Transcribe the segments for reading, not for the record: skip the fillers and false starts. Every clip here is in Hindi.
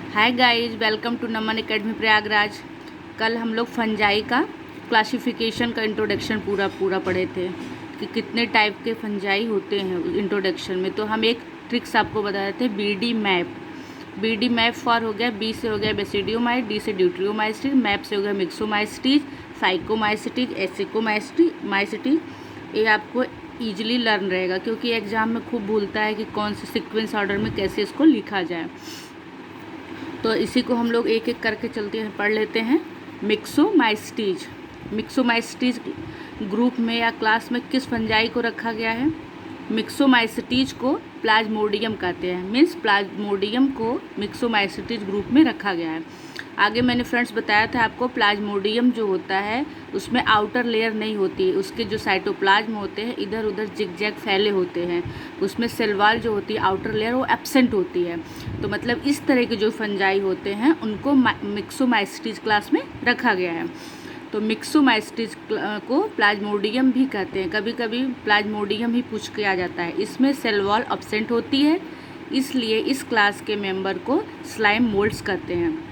Hi guys, welcome to Naman academy Prayagraj. कल हम लोग फंजाई का क्लासिफिकेशन का इंट्रोडक्शन पूरा पढ़े थे कि कितने टाइप के फंजाई होते हैं इंट्रोडक्शन में। तो हम एक ट्रिक्स आपको बता रहे थे, बी डी मैप फॉर हो गया, बी से हो गया बेसिडियोमाइट, डी से ड्यूट्रियोमाइसिस, मैप से हो गया मिक्सोमाइसिटीज, फाइकोमाइसिटीज, एसिकोमाइसिटीज। ये आपको ईजिली लर्न रहेगा क्योंकि एग्जाम में खूब भूलता है कि कौन से सीक्वेंस ऑर्डर में कैसे इसको लिखा जाए। तो इसी को हम लोग एक एक करके चलते हैं, पढ़ लेते हैं। मिक्सोमाइसिटीज ग्रुप में या क्लास में किस फंजाई को रखा गया है? मिक्सोमाइसिटीज को प्लाज्मोडियम कहते हैं, मीन्स प्लाज्मोडियम को मिक्सोमाइसिटीज ग्रुप में रखा गया है। आगे मैंने फ्रेंड्स बताया था आपको, प्लाज्मोडियम जो होता है उसमें आउटर लेयर नहीं होती है, उसके जो साइटोप्लाज्म होते हैं इधर उधर जिगजैग फैले होते हैं, उसमें सेल वॉल जो होती है आउटर लेयर वो एब्सेंट होती है। तो मतलब इस तरह के जो फंजाई होते हैं उनको मिक्सोमाइसिटीज क्लास में रखा गया है। तो मिक्सोमाइसिटीज को प्लाज्मोडियम भी कहते हैं, कभी कभी प्लाज्मोडियम ही पूछ के आ जाता है। इसमें सेल वॉल एब्सेंट होती है, इसलिए इस क्लास के मेंबर को स्लाइम मोल्ड्स कहते हैं।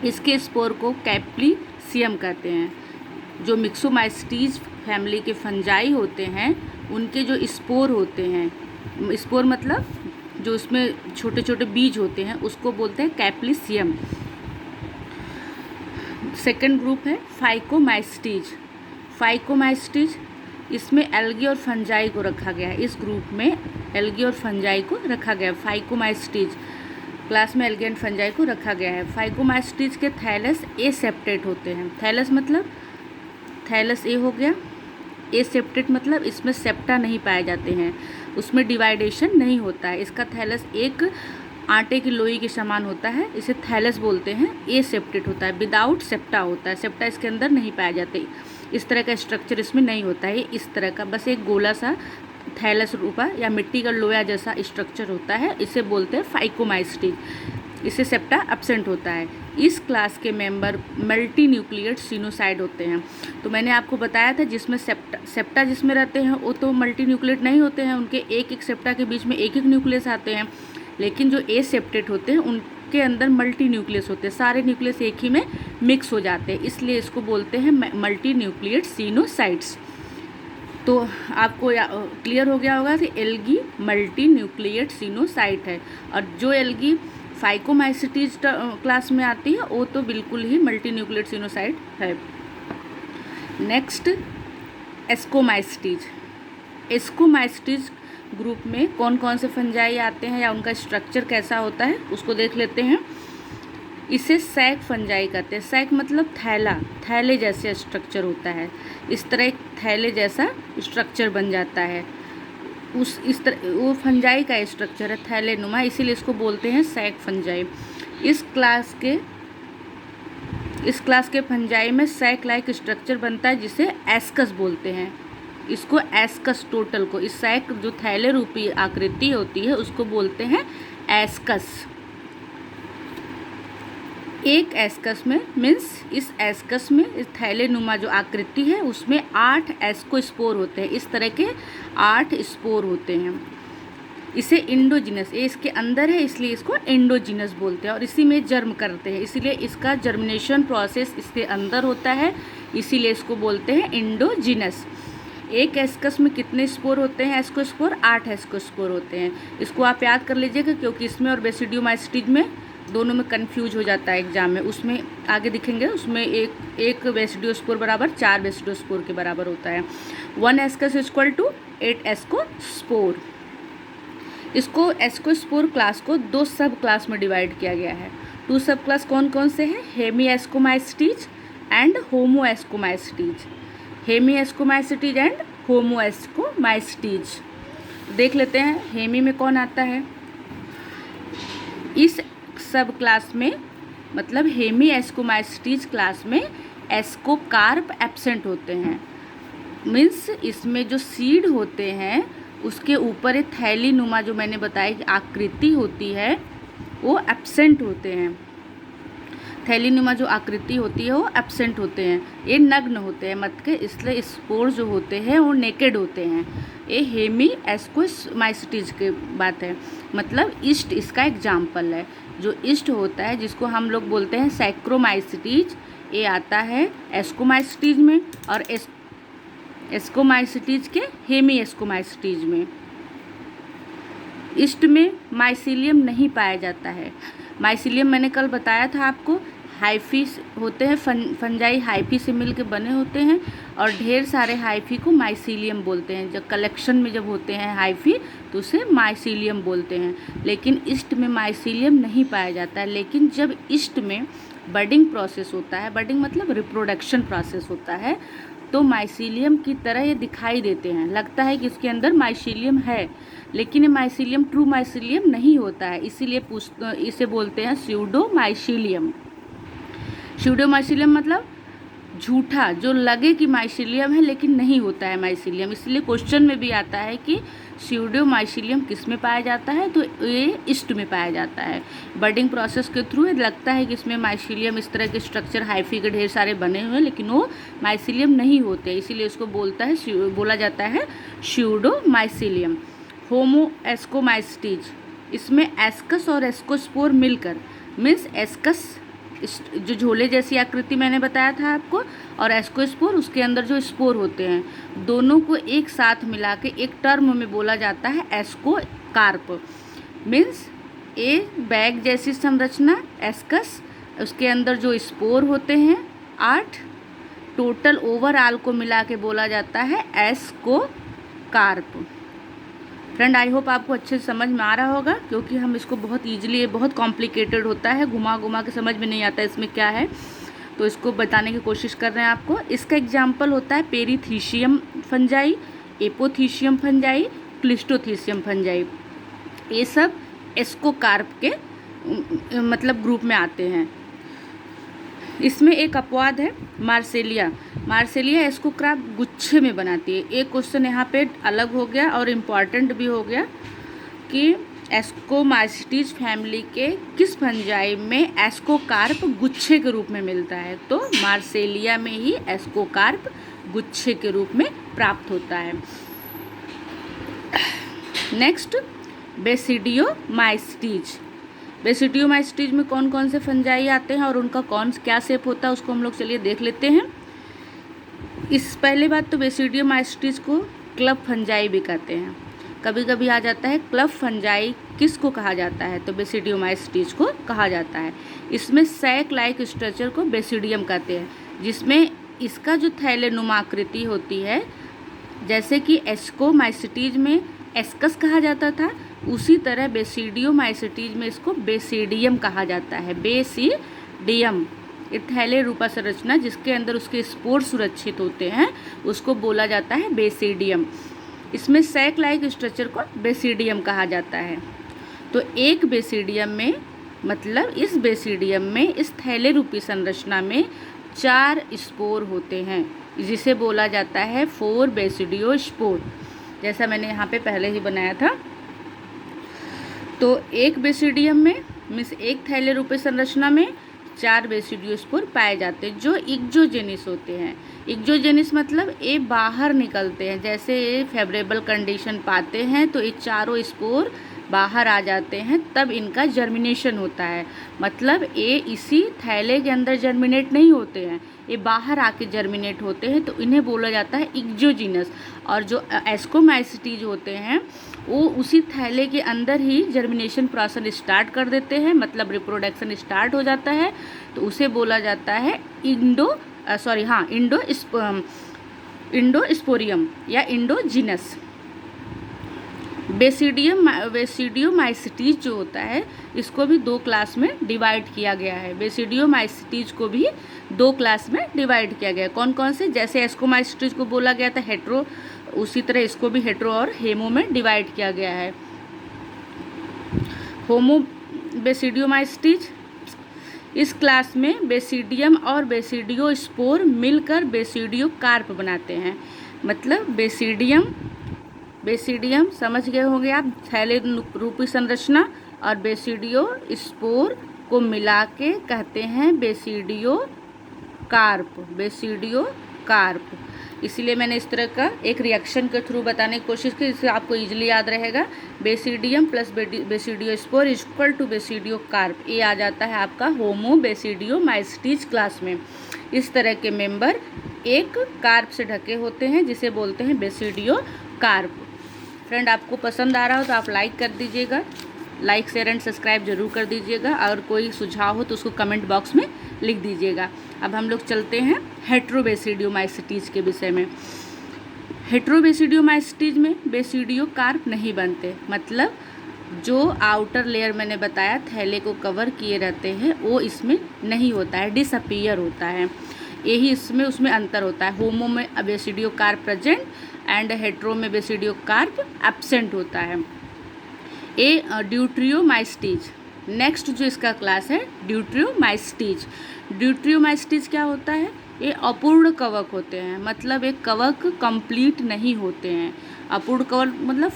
इसके स्पोर को कैप्लिसियम कहते हैं। जो मिक्सोमाइसिटीज फैमिली के फंजाई होते हैं उनके जो स्पोर होते हैं, स्पोर मतलब जो उसमें छोटे छोटे बीज होते हैं, उसको बोलते हैं कैप्लिसियम। सेकंड ग्रुप है फाइकोमाइसिटीज। इसमें एल्गी और फंजाई को रखा गया है। इस ग्रुप में एल्गी और फंजाई को रखा गया है। फाइकोमाइसिटीज क्लास में एल्गी एंड फंजाई को रखा गया है। फाइकोमाइसिटीज के थैलस एसेप्टेट होते हैं। थैलस मतलब थैलस ए हो गया, एसेप्टेट मतलब इसमें सेप्टा नहीं पाए जाते हैं, उसमें डिवाइडेशन नहीं होता है। इसका थैलस एक आटे की लोई के समान होता है, इसे थैलस बोलते हैं। एसेप्टेट होता है, विदाउट सेप्टा होता है, सेप्टा इसके अंदर नहीं पाए जाते। इस तरह का स्ट्रक्चर इसमें नहीं होता है, इस तरह का बस एक गोला सा थैलस रूपा या मिट्टी का लोया जैसा स्ट्रक्चर होता है, इसे बोलते हैं फाइकोमाइसिटीज। इससे सेप्टा एब्सेंट होता है। इस क्लास के मेंबर मल्टी न्यूक्लिएट सिनोसाइड होते हैं। तो मैंने आपको बताया था जिसमें सेप्टा जिसमें रहते हैं वो तो मल्टी न्यूक्लिएट नहीं होते हैं, उनके एक एक सेप्टा के बीच में एक एक न्यूक्लियस आते हैं। लेकिन जो एसेप्टेट होते हैं उनके अंदर मल्टी न्यूक्लियस होते हैं, सारे न्यूक्लियस एक ही में मिक्स हो जाते हैं, इसलिए इसको बोलते हैं मल्टी न्यूक्लिएट सिनोसाइड्स। तो आपको क्लियर हो गया होगा कि एल्गी मल्टी न्यूक्लिएट सिनोसाइट है, और जो एल्गी फाइकोमाइसिटीज क्लास में आती है वो तो बिल्कुल ही मल्टी न्यूक्लिएट सिनोसाइट है। नेक्स्ट एस्कोमाइसिटीज ग्रुप में कौन कौन से फंजाई आते हैं या उनका स्ट्रक्चर कैसा होता है उसको देख लेते हैं। इसे सैक फंजाई कहते हैं। सैक मतलब थैले जैसे स्ट्रक्चर होता है, इस तरह एक थैले जैसा स्ट्रक्चर बन जाता है, इस तरह वो फंजाई का स्ट्रक्चर है थैले नुमा, इसीलिए इसको बोलते हैं सैक फंजाई। इस क्लास के फंजाई में सैक लाइक स्ट्रक्चर बनता है जिसे एस्कस बोलते हैं। इसको एस्कस टोटल को, इस सैक जो थैले रूपी आकृति होती है उसको बोलते हैं एस्कस। एक एस्कस में मीन्स इस एस्कस में इस थैले नुमा जो आकृति है उसमें 8 एस्कोस्पोर होते हैं। इस तरह के 8 स्पोर होते हैं। इसे इंडोजिनस, ये इसके अंदर है इसलिए इसको इंडोजिनस बोलते हैं, और इसी में जर्म करते हैं, इसीलिए इसका जर्मिनेशन प्रोसेस इसके अंदर होता है, इसीलिए इसको बोलते हैं इंडोजिनस। एक एस्कस में कितने स्पोर होते हैं? एस्कोस्पोर 8 एस्कोस्पोर होते हैं। इसको आप याद कर लीजिएगा क्योंकि इसमें और बेसिडियोमाइसिटीज में दोनों में कंफ्यूज हो जाता है एग्जाम में। उसमें आगे दिखेंगे, उसमें एक बेसिडियोस्पोर बराबर 4 बेसिडियोस्पोर के बराबर होता है। 1 एस्कस इक्वल टू 8 एस्कोस्पोर। इसको एस्कोस्पोर क्लास को 2 सब क्लास में डिवाइड किया गया है। 2 सब क्लास कौन कौन से हैं? Hemi ascomycetes and homo ascomycetes. Hemi ascomycetes and homo ascomycetes देख लेते हैं। हेमी में कौन आता है? इस सब क्लास में मतलब हेमी एस्कोमाइसिटीज क्लास में एस्कोकार्प एब्सेंट होते हैं, मीन्स इसमें जो सीड होते हैं उसके ऊपर एक थैली नुमा जो मैंने बताई आकृति होती है वो एब्सेंट होते हैं। थैलीनुमा जो आकृति होती है वो एब्सेंट होते हैं, ये नग्न होते हैं मत के, इसलिए स्पोर जो होते हैं वो नेकेड होते हैं। ये हेमी एस्कोमाइसिटीज की बात है, मतलब ईस्ट इसका एग्जाम्पल है। जो ईस्ट होता है जिसको हम लोग बोलते हैं सैक्रोमाइसिटीज, ये आता है एस्कोमाइसिटीज में और एस्कोमाइसिटीज के हेमी एस्कोमाइसिटीज में। ईस्ट में माइसीलियम नहीं पाया जाता है। माइसीलियम मैंने कल बताया था आपको, हाइफी होते हैं, फंजाई हाइफी से मिल के बने होते हैं और ढेर सारे हाइफी को माइसीलियम बोलते हैं। जब कलेक्शन में जब होते हैं हाइफी तो उसे माइसीलियम बोलते हैं। लेकिन ईस्ट में माइसीलियम नहीं पाया जाता है। लेकिन जब ईस्ट में बडिंग प्रोसेस होता है, बडिंग मतलब रिप्रोडक्शन प्रोसेस होता है, तो माइसीलियम की तरह ये दिखाई देते हैं। लगता है कि इसके अंदर माइसीलियम है, लेकिन ये माइसीलियम ट्रू माइसीलियम नहीं होता है, इसीलिए इसे बोलते हैं स्यूडोमाइसीलियम। स्यूडोमाइसीलियम मतलब झूठा, जो लगे कि माइसीलियम है लेकिन नहीं होता है माइसीलियम। इसलिए क्वेश्चन में भी आता है कि स्यूडोमाइसीलियम किस में पाया जाता है, तो ये ईस्ट में पाया जाता है। बडिंग प्रोसेस के थ्रू लगता है कि इसमें माइसीलियम, इस तरह के स्ट्रक्चर हाइफी के ढेर सारे बने हुए हैं, लेकिन वो माइसीलियम नहीं होते, इसीलिए इसको बोला जाता है स्यूडोमाइसीलियम। होमो एस्कोमाइसिटीज, इसमें एस्कस और एस्कोस्पोर मिलकर, मीन्स एस्कस जो झोले जैसी आकृति मैंने बताया था आपको, और एस्कोस्पोर उसके अंदर जो स्पोर होते हैं, दोनों को एक साथ मिला के एक टर्म में बोला जाता है एस्कोकार्प। मीन्स ए बैग जैसी संरचना एस्कस, उसके अंदर जो स्पोर होते हैं 8, टोटल ओवरऑल को मिला के बोला जाता है एस्कोकार्प। फ्रेंड, आई होप आपको अच्छे से समझ में आ रहा होगा, क्योंकि हम इसको बहुत ईजिली, बहुत कॉम्प्लिकेटेड होता है, घुमा घुमा के समझ में नहीं आता इसमें क्या है, तो इसको बताने की कोशिश कर रहे हैं आपको। इसका एग्जाम्पल होता है पेरीथीशियम फंजाई, एपोथीशियम फंजाई, क्लिस्टोथीशियम फंजाई। ये सब एस्कोकार्प के मतलब ग्रुप में आते हैं। इसमें एक अपवाद है मार्सेलिया। मार्सेलिया एस्कोकार्प गुच्छे में बनाती है। एक क्वेश्चन यहाँ पे अलग हो गया और इम्पॉर्टेंट भी हो गया कि एस्कोमाइसिटीज फैमिली के किस फंजाई में एस्कोकार्प गुच्छे के रूप में मिलता है, तो मार्सेलिया में ही एस्कोकार्प गुच्छे के रूप में प्राप्त होता है। Next, basidiomycetes. बेसिडियोमाइसिटीज में कौन कौन से फंजाई आते हैं और उनका क्या शेप होता है, उसको हम लोग चलिए देख लेते हैं। इस पहले बात तो बेसिडियोमाइसिटीज को क्लब फंजाई भी कहते हैं। कभी कभी आ जाता है क्लब फंजाई किसको कहा जाता है, तो बेसिडियोमाइसिटीज को कहा जाता है। इसमें सैक लाइक स्ट्रक्चर को बेसिडियम कहते हैं, जिसमें इसका जो थैलेनुमा आकृति होती है, जैसे कि एस्कोमाइसिटीज में एस्कस कहा जाता था, उसी तरह बेसिडियोमाइसिटीज में इसको बेसिडियम कहा जाता है। बेसिडियम थैले रूपा संरचना जिसके अंदर उसके स्पोर सुरक्षित होते हैं, उसको बोला जाता है बेसिडियम। इसमें सैक लाइक स्ट्रक्चर को बेसिडियम कहा जाता है। तो एक बेसिडियम में, मतलब इस बेसिडियम में, इस थैले रूपी संरचना में 4 स्पोर होते हैं, जिसे बोला जाता है 4 बेसिडियोस्पोर, जैसा मैंने यहाँ पे पहले ही बनाया था। तो एक बेसिडियम में मीन्स एक थैले रूपी संरचना में 4 बेसिडियोस्पोर पाए जाते हैं, जो इक्जोजेनिस होते हैं। इक्जोजेनिस मतलब ये बाहर निकलते हैं, जैसे ये फेवरेबल कंडीशन पाते हैं तो ये चारों स्पोर बाहर आ जाते हैं, तब इनका जर्मिनेशन होता है। मतलब ये इसी थैले के अंदर जर्मिनेट नहीं होते हैं, ये बाहर आके जर्मिनेट होते हैं, तो इन्हें बोला जाता है इक्जोजिनस। और जो एस्कोमाइसिटीज होते हैं वो उसी थैले के अंदर ही जर्मिनेशन प्रोसेस स्टार्ट कर देते हैं, मतलब रिप्रोडक्शन स्टार्ट हो जाता है, तो उसे बोला जाता है इंडोस्पोरियम या इंडोजिनस। बेसिडियोमाइसिटीज जो होता है इसको भी 2 क्लास में डिवाइड किया गया है। बेसिडियोमाइसिटीज को भी 2 क्लास में डिवाइड किया गया है। कौन कौन से, जैसे एस्कोमाइसिटीज को बोला गया था हेट्रो, उसी तरह इसको भी हेट्रो और हेमो में डिवाइड किया गया है। होमो बेसिडियोमाइसिटीज, इस क्लास में बेसिडियम और बेसिडियोस्पोर मिलकर बेसिडियोकार्प बनाते हैं। मतलब बेसिडियम समझ गए होंगे आप, थैले रूपी संरचना, और बेसिडियोस्पोर को मिला के कहते हैं बेसिडियो कार्प। इसीलिए मैंने इस तरह का एक रिएक्शन के थ्रू बताने की कोशिश की, जिससे आपको इजीली याद रहेगा। Basidium plus basidiospore equal to basidiocarp, ये आ जाता है आपका होमो बेसिडियोमाइस्टीज क्लास में। इस तरह के मेंबर एक कार्प से ढके होते हैं, जिसे बोलते हैं बेसिडियो कार्प। फ्रेंड, आपको पसंद आ रहा हो तो आप लाइक कर दीजिएगा, लाइक शेयर एंड सब्सक्राइब जरूर कर दीजिएगा। अगर कोई सुझाव हो तो उसको कमेंट बॉक्स में लिख दीजिएगा। अब हम लोग चलते हैं हेट्रोबेसिडियोमाइस्टीज के विषय में। हेट्रोबेसिडियोमाइस्टीज में बेसिडियो कार्प नहीं बनते, मतलब जो आउटर लेयर मैंने बताया थैले को कवर किए रहते हैं वो इसमें नहीं होता है, डिसअपीयर होता है। यही इसमें उसमें अंतर होता है। होमो में basidio carp present and hetero में बेसिडियो कार्प एब्सेंट होता है। ए ड्यूट्रियोमाइस्टीज, नेक्स्ट जो इसका क्लास है ड्यूट्रियोमाइस्टीज। ड्यूट्रियोमाइस्टीज क्या होता है? ये अपूर्ण कवक होते हैं, मतलब एक कवक कंप्लीट नहीं होते हैं। अपूर्ण कवक मतलब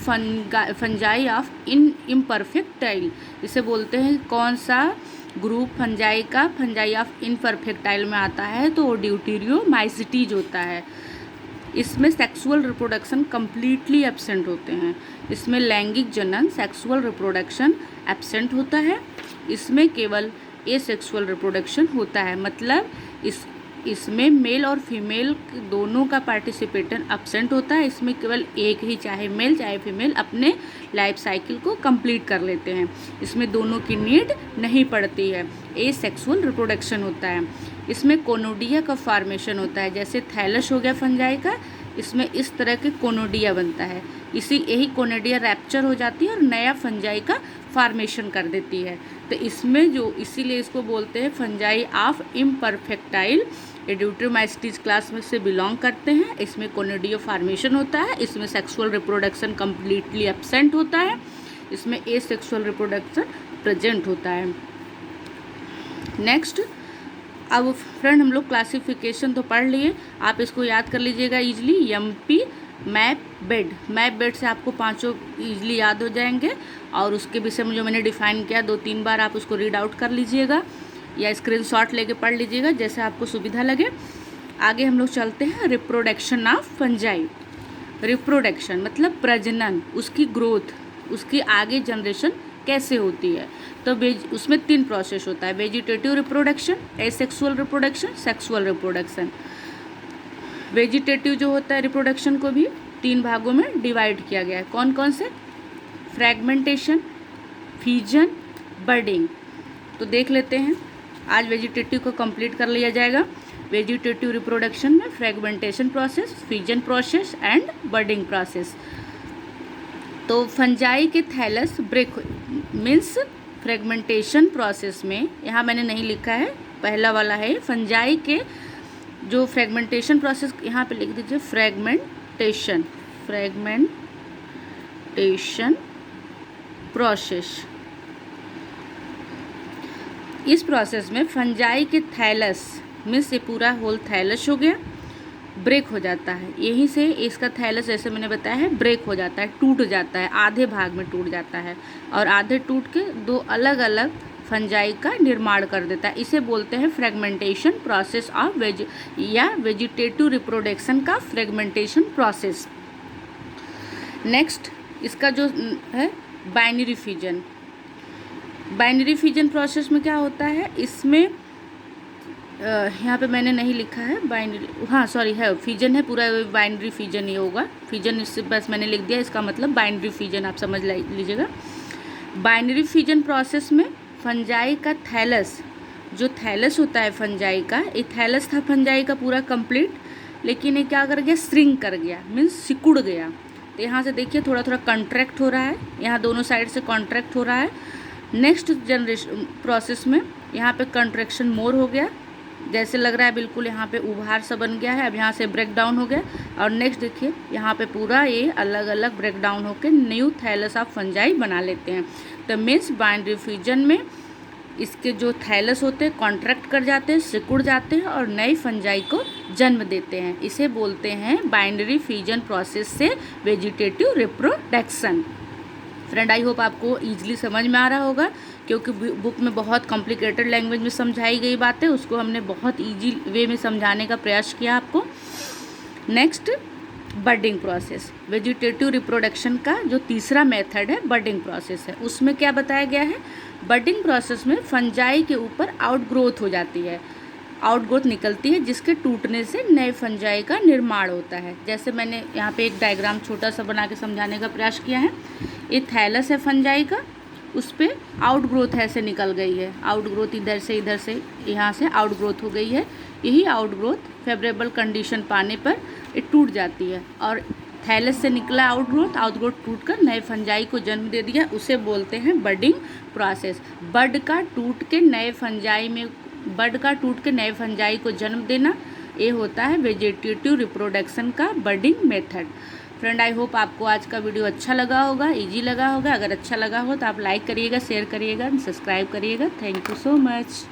फंजाई ऑफ इम्परफेक्टाइल, इसे बोलते हैं। कौन सा ग्रुप फंजाई का फंजाई ऑफ इम्परफेक्टाइल में आता है? तो वो ड्यूट्रियोमाइस्टीज होता है। इसमें सेक्सुअल रिप्रोडक्शन कम्प्लीटली एब्सेंट होते हैं। इसमें लैंगिक जनन सेक्सुअल रिप्रोडक्शन एब्सेंट होता है। इसमें केवल एसेक्सुअल रिप्रोडक्शन होता है, मतलब इसमें मेल और फीमेल दोनों का पार्टिसिपेशन एब्सेंट होता है। इसमें केवल एक ही, चाहे मेल चाहे फीमेल, अपने लाइफ साइकिल को कंप्लीट कर लेते हैं। इसमें दोनों की नीड नहीं पड़ती है। एसेक्सुअल रिप्रोडक्शन होता है। इसमें कोनोडिया का फॉर्मेशन होता है, जैसे थैलस हो गया फंजाई का, इसमें इस तरह के कोनोडिया बनता है। यही कोनोडिया रैप्चर हो जाती है और नया फंजाई का फॉर्मेशन कर देती है। तो इसमें जो, इसीलिए इसको बोलते हैं फंजाई ऑफ इम्परफेक्टाइल। ये ड्यूट्रियोमाइस्टीज क्लास में से बिलोंग करते हैं। इसमें कोनोडिया फॉर्मेशन होता है। इसमें सेक्सुअल रिप्रोडक्शन कम्प्लीटली एब्सेंट होता है। इसमें एसेक्सुअल रिप्रोडक्शन प्रेजेंट होता है। नेक्स्ट, अब फ्रेंड हम लोग क्लासिफिकेशन तो पढ़ लिए, आप इसको याद कर लीजिएगा इजली। एमपी मैप बेड से आपको पांचों इजली याद हो जाएंगे, और उसके विषय में जो मैंने डिफाइन किया 2-3 बार आप उसको रीड आउट कर लीजिएगा या स्क्रीनशॉट लेके पढ़ लीजिएगा, जैसे आपको सुविधा लगे। आगे हम लोग चलते हैं रिप्रोडक्शन ऑफ फंजाई। रिप्रोडक्शन मतलब प्रजनन, उसकी ग्रोथ, उसकी आगे जनरेशन कैसे होती है। तो उसमें 3 प्रोसेस होता है, vegetative reproduction, asexual reproduction, sexual reproduction. Vegetative जो होता है रिप्रोडक्शन को भी 3 भागों में डिवाइड किया गया है। कौन कौन से? Fragmentation, fission, budding. तो देख लेते हैं, आज वेजिटेटिव को कंप्लीट कर लिया जाएगा। वेजिटेटिव रिप्रोडक्शन में fragmentation process, fission process and budding process. तो फंजाई के thallus break means fragmentation process में, यहाँ मैंने नहीं लिखा है, पहला वाला है फंजाई के जो फ्रैगमेंटेशन प्रोसेस, यहाँ पे लिख दीजिए फ्रैगमेंटेशन प्रोसेस। इस प्रोसेस में फंजाई के थैलस मीन्स ये पूरा होल थैलस हो गया, ब्रेक हो जाता है। यहीं से इसका थैलस, जैसे मैंने बताया है, ब्रेक हो जाता है, टूट जाता है, आधे भाग में टूट जाता है, और आधे टूट के 2 अलग अलग फंजाई का निर्माण कर देता है। इसे बोलते हैं fragmentation process of vegetative reproduction का फ्रैगमेंटेशन प्रोसेस। नेक्स्ट, इसका जो है binary fission. Binary fission process में क्या होता है? इसमें यहाँ पे मैंने नहीं लिखा है बाइनरी, हाँ सॉरी है, फिजन है, पूरा बाइनरी फिजन ही होगा। फिजन इससे बस मैंने लिख दिया, इसका मतलब बाइनरी फिजन आप समझ लीजिएगा। बाइनरी फिजन प्रोसेस में फंजाई का थैलस, जो थैलस होता है फंजाई का, ये थैलस था फंजाई का पूरा कंप्लीट, लेकिन ये क्या कर गया? श्रिंक कर गया, मीन्स सिकुड़ गया। तो यहाँ से देखिए थोड़ा थोड़ा कॉन्ट्रैक्ट हो रहा है, यहाँ दोनों साइड से कॉन्ट्रैक्ट हो रहा है। नेक्स्ट जनरेशन प्रोसेस में यहाँ पे कंट्रैक्शन मोर हो गया, जैसे लग रहा है बिल्कुल यहाँ पे उभार सा बन गया है। अब यहाँ से ब्रेक डाउन हो गया, और नेक्स्ट देखिए यहाँ पे पूरा ये अलग अलग ब्रेक डाउन होकर न्यू थैलस ऑफ फंजाई बना लेते हैं। तो मीन्स बाइनरी फ्यूजन में इसके जो थैलस होते हैं कॉन्ट्रैक्ट कर जाते हैं, सिकुड़ जाते हैं और नई फंजाई को जन्म देते हैं। इसे बोलते हैं बाइनरी फ्यूजन प्रोसेस से vegetative reproduction. Friend I hope आपको ईजिली समझ में आ रहा होगा, क्योंकि बुक में बहुत कॉम्प्लिकेटेड लैंग्वेज में समझाई गई बातें, उसको हमने बहुत ईजी वे में समझाने का प्रयास किया आपको। Next, budding process. Vegetative reproduction का जो तीसरा मेथड है बडिंग प्रोसेस है। उसमें क्या बताया गया है, बडिंग प्रोसेस में फंजाई के ऊपर आउटग्रोथ हो जाती है, आउटग्रोथ निकलती है, जिसके टूटने से नए फंजाई का निर्माण होता है। जैसे मैंने यहाँ पे एक डायग्राम छोटा सा बना के समझाने का प्रयास किया है। ये थैलस है फंजाई का, उस पर आउटग्रोथ ऐसे निकल गई है, आउटग्रोथ इधर से यहाँ से आउटग्रोथ हो गई है। यही आउटग्रोथ फेवरेबल कंडीशन पाने पर ये टूट जाती है, और थैलस से निकला आउटग्रोथ टूटकर नए फंजाई को जन्म दे दिया, उसे बोलते हैं बडिंग प्रोसेस। बड का टूट के नए फंजाई को जन्म देना, ये होता है वेजिटेटिव रिप्रोडक्शन का budding method. Friend I hope आपको आज का वीडियो अच्छा लगा होगा, इजी लगा होगा। अगर अच्छा लगा हो तो आप लाइक करिएगा, शेयर करिएगा, सब्सक्राइब करिएगा। Thank you so much.